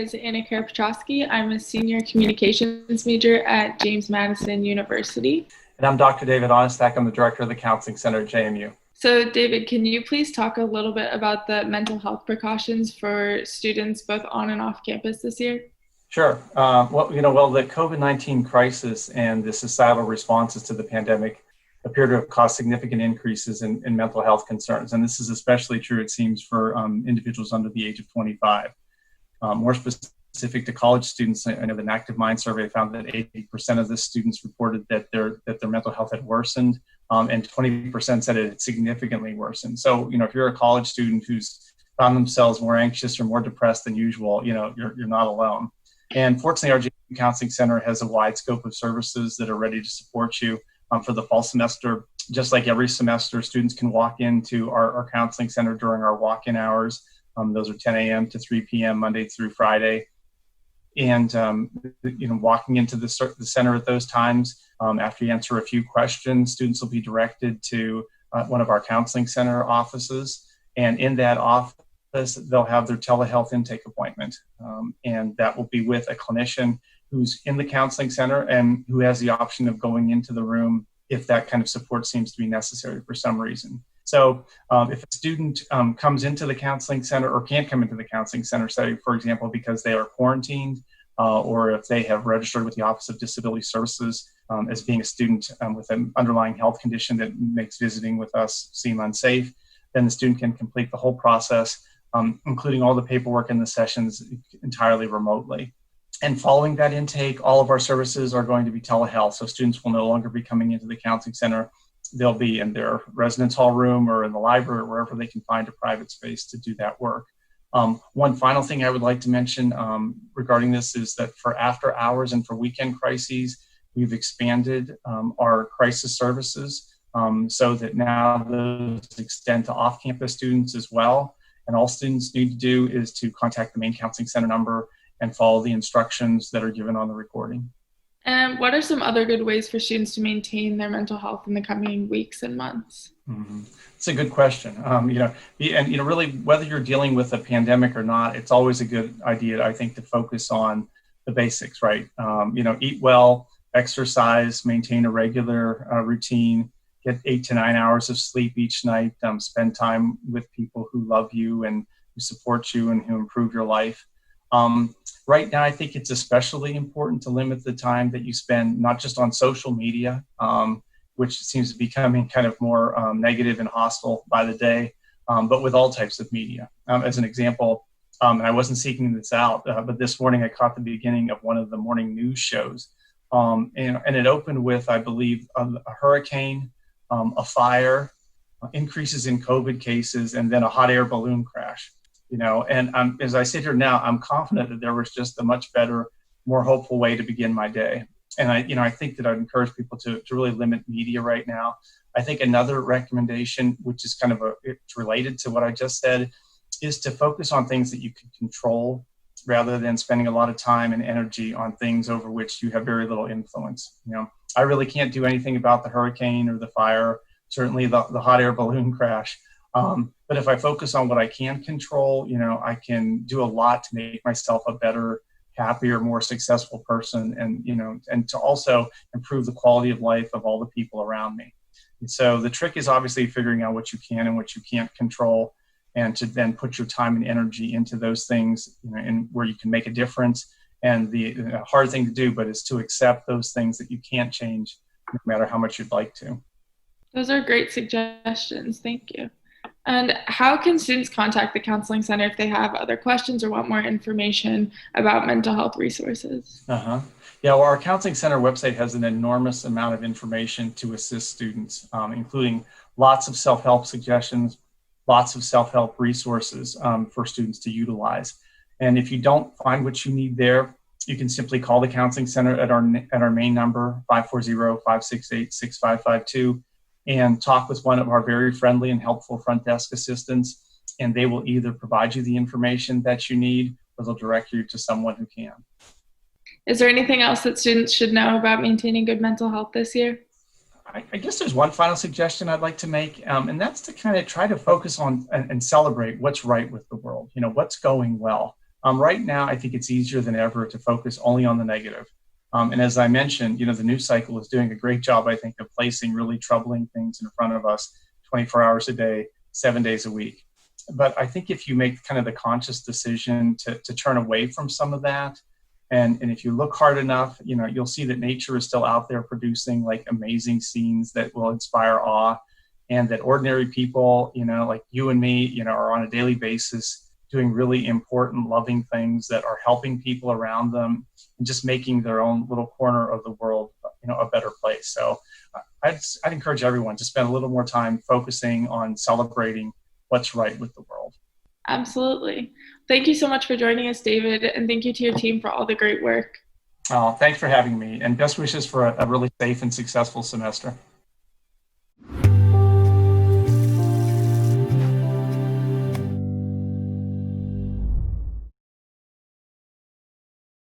is Anna Karapachowski. I'm a senior communications major at James Madison University. And I'm Dr. David Onestak. I'm the director of the Counseling Center at JMU. So David, can you please talk a little bit about the mental health precautions for students both on and off campus this year? Sure. The COVID-19 crisis and the societal responses to the pandemic appear to have caused significant increases in mental health concerns. And this is especially true, it seems, for individuals under the age of 25. More specific to college students, I know the Active Mind survey found that 80% of the students reported that their mental health had worsened, and 20% said it had significantly worsened. So, if you're a college student who's found themselves more anxious or more depressed than usual, you're not alone. And fortunately, our JMU Counseling Center has a wide scope of services that are ready to support you for the fall semester. Just like every semester, students can walk into our counseling center during our walk-in hours. Those are 10 a.m. to 3 p.m. Monday through Friday. And, walking into the center at those times, after you answer a few questions, students will be directed to one of our counseling center offices. And in that office, they'll have their telehealth intake appointment. And that will be with a clinician who's in the counseling center and who has the option of going into the room if that kind of support seems to be necessary for some reason. So if a student comes into the counseling center or can't come into the counseling center, say, for example, because they are quarantined, or if they have registered with the Office of Disability Services as being a student with an underlying health condition that makes visiting with us seem unsafe, then the student can complete the whole process, including all the paperwork and the sessions, entirely remotely. And following that intake, all of our services are going to be telehealth. So students will no longer be coming into the counseling center. They'll be in their residence hall room or in the library or wherever they can find a private space to do that work. One final thing I would like to mention regarding this is that for after hours and for weekend crises, we've expanded our crisis services so that now those extend to off-campus students as well. And all students need to do is to contact the main counseling center number and follow the instructions that are given on the recording. And what are some other good ways for students to maintain their mental health in the coming weeks and months? Mm-hmm. It's a good question. Really, whether you're dealing with a pandemic or not, it's always a good idea, I think, to focus on the basics, right? Eat well, exercise, maintain a regular routine, get 8 to 9 hours of sleep each night, spend time with people who love you and who support you and who improve your life. Right now, I think it's especially important to limit the time that you spend not just on social media, which seems to be becoming kind of more negative and hostile by the day, but with all types of media. As an example, and I wasn't seeking this out, but this morning I caught the beginning of one of the morning news shows. And it opened with, I believe, a hurricane, a fire, increases in COVID cases, and then a hot air balloon crash. And as I sit here now, I'm confident that there was just a much better, more hopeful way to begin my day. And I think that I'd encourage people to really limit media right now. I think another recommendation, which is kind of it's related to what I just said, is to focus on things that you can control rather than spending a lot of time and energy on things over which you have very little influence. I really can't do anything about the hurricane or the fire, certainly the hot air balloon crash. But if I focus on what I can control, I can do a lot to make myself a better, happier, more successful person, and to also improve the quality of life of all the people around me. And so the trick is obviously figuring out what you can and what you can't control, and to then put your time and energy into those things, and where you can make a difference. And the hard thing to do, but is to accept those things that you can't change, no matter how much you'd like to. Those are great suggestions. Thank you. And how can students contact the Counseling Center if they have other questions or want more information about mental health resources? Yeah, well, our Counseling Center website has an enormous amount of information to assist students, including lots of self-help suggestions, lots of self-help resources for students to utilize. And if you don't find what you need there, you can simply call the Counseling Center at our main number, 540-568-6552. And talk with one of our very friendly and helpful front desk assistants, and they will either provide you the information that you need or they'll direct you to someone who can. Is there anything else that students should know about maintaining good mental health this year? I guess there's one final suggestion I'd like to make, and that's to kind of try to focus on and celebrate what's right with the world, what's going well. Right now, I think it's easier than ever to focus only on the negative. And as I mentioned, the news cycle is doing a great job, I think, of placing really troubling things in front of us 24 hours a day, 7 days a week. But I think if you make kind of the conscious decision to turn away from some of that, and if you look hard enough, you'll see that nature is still out there producing like amazing scenes that will inspire awe, and that ordinary people, like you and me, are on a daily basis doing really important, loving things that are helping people around them and just making their own little corner of the world, a better place. So I'd encourage everyone to spend a little more time focusing on celebrating what's right with the world. Absolutely. Thank you so much for joining us, David, and thank you to your team for all the great work. Thanks for having me, and best wishes for a really safe and successful semester.